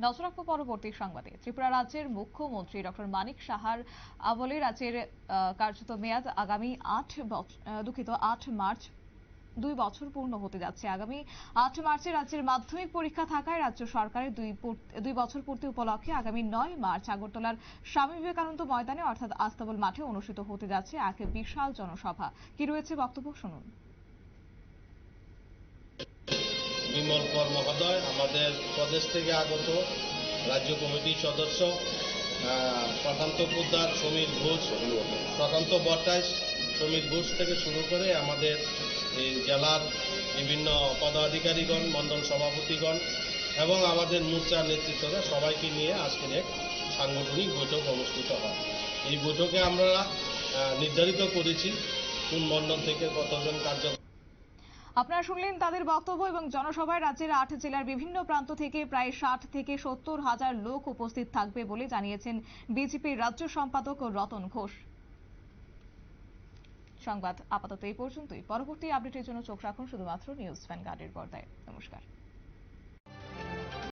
নজর রাখবো পরবর্তী সংবাদে। ত্রিপুরা রাজ্যের মুখ্যমন্ত্রী ডক্টর মানিক সাহার আমলে রাজ্যের কার্যত মেয়াদ আগামী 8 মার্চ 2 বছর পূর্ণ হতে যাচ্ছে। আগামী 8 মার্চে রাজ্যের মাধ্যমিক পরীক্ষা থাকায় রাজ্য সরকারের 2 বছর পূর্তি উপলক্ষে আগামী 9 মার্চ আগরতলার স্বামী বিবেকানন্দ ময়দানে অর্থাৎ আস্তাবল মাঠে অনুষ্ঠিত হতে যাচ্ছে এক বিশাল জনসভা। কি রয়েছে বক্তব্য শুনুন। বিমল কর মহোদয়, আমাদের প্রদেশ থেকে আগত রাজ্য কমিটির সদস্য প্রশান্ত পোদ্দার, সমীর ঘোষ, প্রশান্ত বট্টাইশ, সমীর ঘোষ থেকে শুরু করে আমাদের এই জেলার বিভিন্ন পদাধিকারীগণ, মণ্ডল সভাপতিগণ এবং আমাদের মোর্চার নেতৃত্বরা সবাইকে নিয়ে আজকের এক সাংগঠনিক বৈঠক অনুষ্ঠিত হয়। এই বৈঠকে আমরা নির্ধারিত করেছি কোন মণ্ডল থেকে কতজন আপনারা শুনলেন তাদের বক্তব্য। এবং জনসভায় রাজ্যের 8 জেলার বিভিন্ন প্রান্ত থেকে প্রায় 60 থেকে 70 হাজার লোক উপস্থিত থাকবে বলে জানিয়েছেন বিজেপির রাজ্য সম্পাদক রতন ঘোষ। সংবাদ আপাতত এই পর্যন্তই। পরবর্তী আপডেটের জন্য চোখ রাখুন শুধুমাত্র নিউজ ভ্যানগার্ডের পর্দায়। নমস্কার।